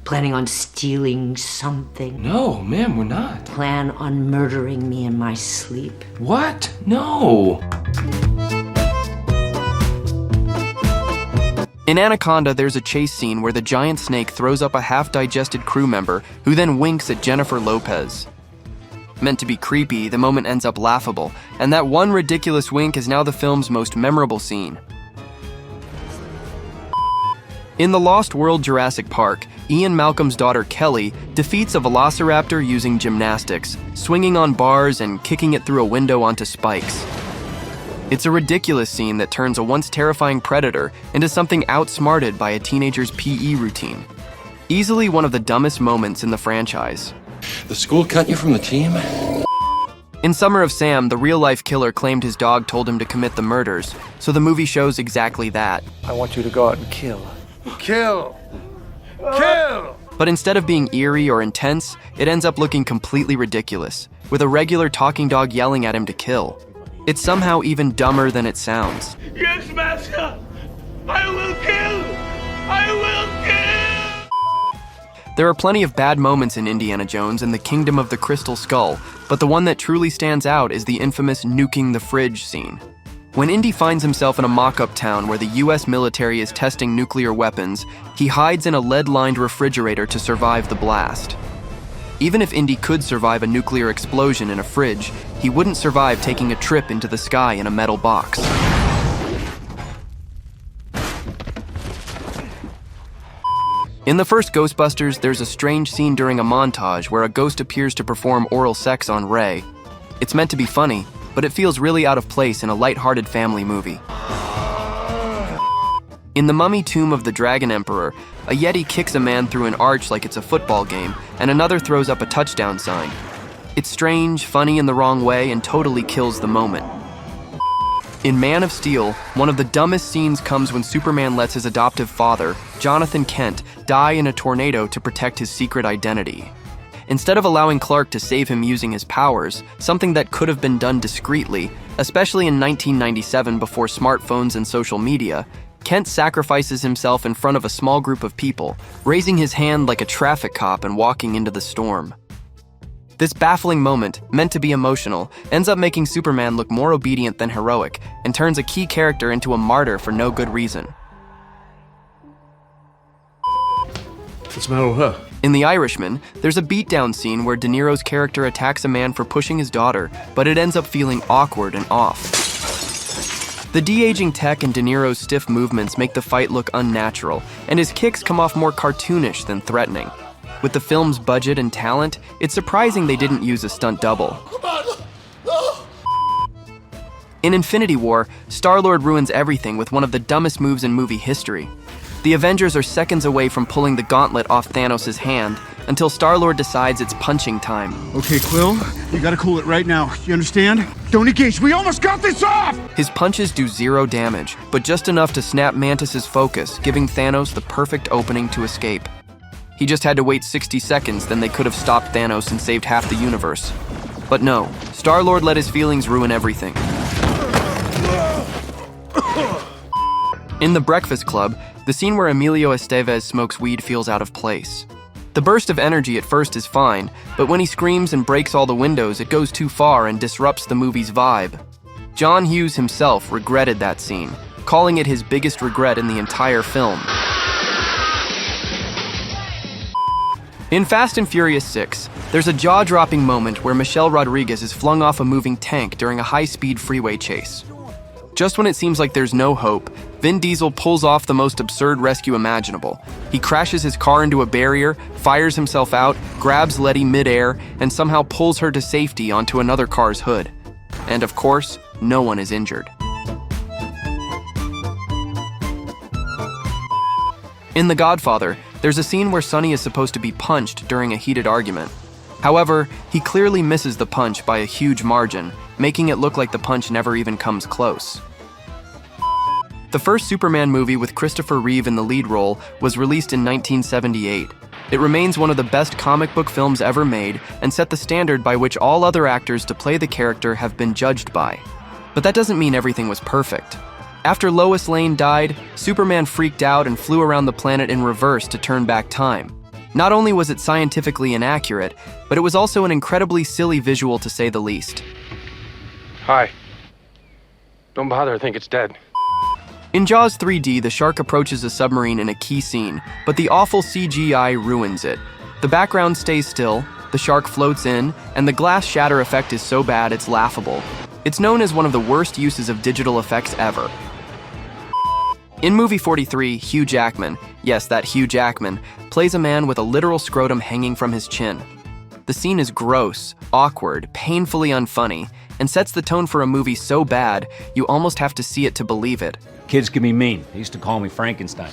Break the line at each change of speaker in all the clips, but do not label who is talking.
Planning on stealing something?
No, ma'am, we're not.
Plan on murdering me in my sleep?
What? No.
In Anaconda, there's a chase scene where the giant snake throws up a half-digested crew member who then winks at Jennifer Lopez. Meant to be creepy, the moment ends up laughable, and that one ridiculous wink is now the film's most memorable scene. In The Lost World Jurassic Park, Ian Malcolm's daughter Kelly defeats a velociraptor using gymnastics, swinging on bars and kicking it through a window onto spikes. It's a ridiculous scene that turns a once terrifying predator into something outsmarted by a teenager's PE routine. Easily one of the dumbest moments in the franchise.
The school cut you from the team?
In Summer of Sam, the real-life killer claimed his dog told him to commit the murders, so the movie shows exactly that.
I want you to go out and kill. Kill! Kill!
But instead of being eerie or intense, it ends up looking completely ridiculous, with a regular talking dog yelling at him to kill. It's somehow even dumber than it sounds.
Yes, master! I will kill! I will kill!
There are plenty of bad moments in Indiana Jones and the Kingdom of the Crystal Skull, but the one that truly stands out is the infamous nuking the fridge scene. When Indy finds himself in a mock-up town where the US military is testing nuclear weapons, he hides in a lead-lined refrigerator to survive the blast. Even if Indy could survive a nuclear explosion in a fridge, he wouldn't survive taking a trip into the sky in a metal box. In the first Ghostbusters, there's a strange scene during a montage where a ghost appears to perform oral sex on Ray. It's meant to be funny, but it feels really out of place in a light-hearted family movie. In The Mummy Tomb of the Dragon Emperor, a Yeti kicks a man through an arch like it's a football game, and another throws up a touchdown sign. It's strange, funny in the wrong way, and totally kills the moment. In Man of Steel, one of the dumbest scenes comes when Superman lets his adoptive father, Jonathan Kent, die in a tornado to protect his secret identity. Instead of allowing Clark to save him using his powers, something that could have been done discreetly, especially in 1997 before smartphones and social media, Kent sacrifices himself in front of a small group of people, raising his hand like a traffic cop and walking into the storm. This baffling moment, meant to be emotional, ends up making Superman look more obedient than heroic, and turns a key character into a martyr for no good reason.
What's the matter with her?
In The Irishman, there's a beatdown scene where De Niro's character attacks a man for pushing his daughter, but it ends up feeling awkward and off. The de-aging tech and De Niro's stiff movements make the fight look unnatural, and his kicks come off more cartoonish than threatening. With the film's budget and talent, it's surprising they didn't use a stunt double. In Infinity War, Star-Lord ruins everything with one of the dumbest moves in movie history. The Avengers are seconds away from pulling the gauntlet off Thanos' hand until Star-Lord decides it's punching time.
Okay, Quill, you gotta cool it right now. You understand? Don't engage. We almost got this off!
His punches do zero damage, but just enough to snap Mantis' focus, giving Thanos the perfect opening to escape. He just had to wait 60 seconds, then they could have stopped Thanos and saved half the universe. But no, Star-Lord let his feelings ruin everything. In The Breakfast Club, the scene where Emilio Estevez smokes weed feels out of place. The burst of energy at first is fine, but when he screams and breaks all the windows, it goes too far and disrupts the movie's vibe. John Hughes himself regretted that scene, calling it his biggest regret in the entire film. In Fast and Furious 6, there's a jaw-dropping moment where Michelle Rodriguez is flung off a moving tank during a high-speed freeway chase. Just when it seems like there's no hope, Vin Diesel pulls off the most absurd rescue imaginable. He crashes his car into a barrier, fires himself out, grabs Letty mid-air, and somehow pulls her to safety onto another car's hood. And of course, no one is injured. In The Godfather, there's a scene where Sonny is supposed to be punched during a heated argument. However, he clearly misses the punch by a huge margin, making it look like the punch never even comes close. The first Superman movie with Christopher Reeve in the lead role was released in 1978. It remains one of the best comic book films ever made and set the standard by which all other actors to play the character have been judged by. But that doesn't mean everything was perfect. After Lois Lane died, Superman freaked out and flew around the planet in reverse to turn back time. Not only was it scientifically inaccurate, but it was also an incredibly silly visual to say the least.
Hi. Don't bother, I think it's dead.
In Jaws 3D, the shark approaches a submarine in a key scene, but the awful CGI ruins it. The background stays still, the shark floats in, and the glass shatter effect is so bad it's laughable. It's known as one of the worst uses of digital effects ever. In movie 43, Hugh Jackman, yes, that Hugh Jackman, plays a man with a literal scrotum hanging from his chin. The scene is gross, awkward, painfully unfunny, and sets the tone for a movie so bad, you almost have to see it to believe it.
Kids can be mean. They used to call me Frankenstein.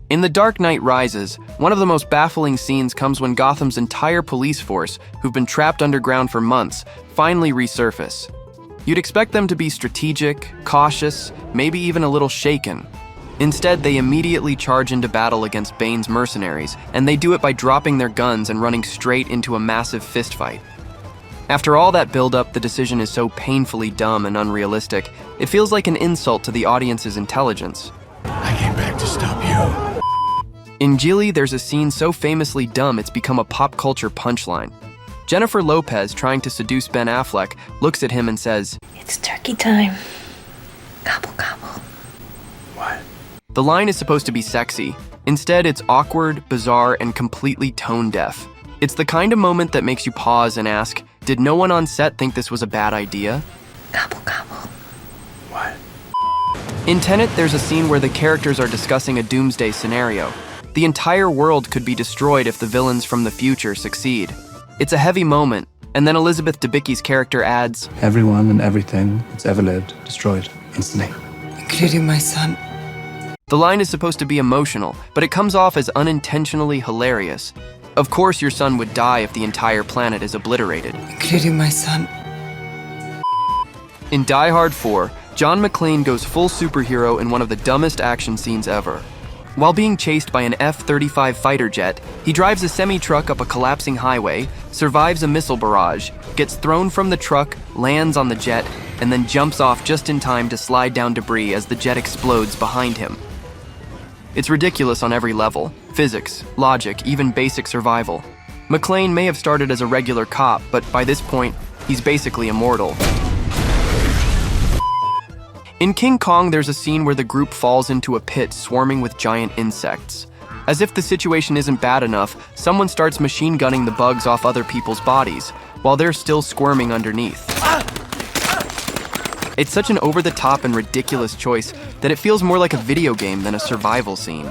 In The Dark Knight Rises, one of the most baffling scenes comes when Gotham's entire police force, who've been trapped underground for months, finally resurface. You'd expect them to be strategic, cautious, maybe even a little shaken. Instead, they immediately charge into battle against Bane's mercenaries, and they do it by dropping their guns and running straight into a massive fistfight. After all that build-up, the decision is so painfully dumb and unrealistic, it feels like an insult to the audience's intelligence.
I came back to stop you.
In Gilly, there's a scene so famously dumb it's become a pop culture punchline. Jennifer Lopez, trying to seduce Ben Affleck, looks at him and says,
"It's turkey time. Gobble, gobble."
What?
The line is supposed to be sexy. Instead, it's awkward, bizarre, and completely tone-deaf. It's the kind of moment that makes you pause and ask, did no one on set think this was a bad idea?
Gobble, gobble.
What?
In Tenet, there's a scene where the characters are discussing a doomsday scenario. The entire world could be destroyed if the villains from the future succeed. It's a heavy moment, and then Elizabeth Debicki's character adds,
"Everyone and everything that's ever lived, destroyed instantly.
Including my son.
The line is supposed to be emotional, but it comes off as unintentionally hilarious. Of course your son would die if the entire planet is obliterated.
Including my son.
In Die Hard 4, John McClane goes full superhero in one of the dumbest action scenes ever. While being chased by an F-35 fighter jet, he drives a semi-truck up a collapsing highway, survives a missile barrage, gets thrown from the truck, lands on the jet, and then jumps off just in time to slide down debris as the jet explodes behind him. It's ridiculous on every level: physics, logic, even basic survival. McClane may have started as a regular cop, but by this point, he's basically immortal. In King Kong, there's a scene where the group falls into a pit swarming with giant insects. As if the situation isn't bad enough, someone starts machine gunning the bugs off other people's bodies, while they're still squirming underneath. It's such an over-the-top and ridiculous choice that it feels more like a video game than a survival scene.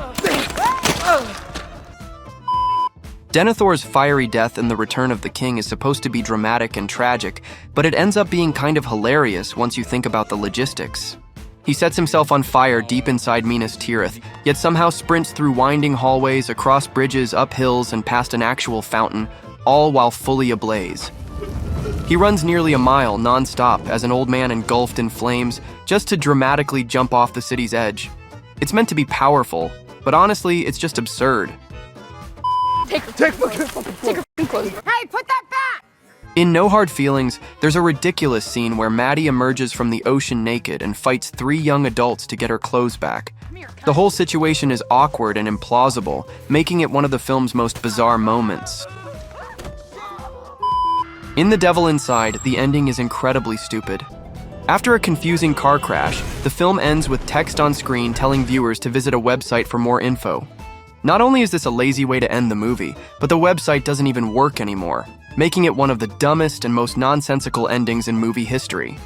Denethor's fiery death in The Return of the King is supposed to be dramatic and tragic, but it ends up being kind of hilarious once you think about the logistics. He sets himself on fire deep inside Minas Tirith, yet somehow sprints through winding hallways, across bridges, up hills, and past an actual fountain, all while fully ablaze. He runs nearly a mile non-stop as an old man engulfed in flames just to dramatically jump off the city's edge. It's meant to be powerful, but honestly, it's just absurd.
Take her clothes. Hey, put that back!
In No Hard Feelings, there's a ridiculous scene where Maddie emerges from the ocean naked and fights 3 young adults to get her clothes back. The whole situation is awkward and implausible, making it one of the film's most bizarre moments. In The Devil Inside, the ending is incredibly stupid. After a confusing car crash, the film ends with text on screen telling viewers to visit a website for more info. Not only is this a lazy way to end the movie, but the website doesn't even work anymore, making it one of the dumbest and most nonsensical endings in movie history.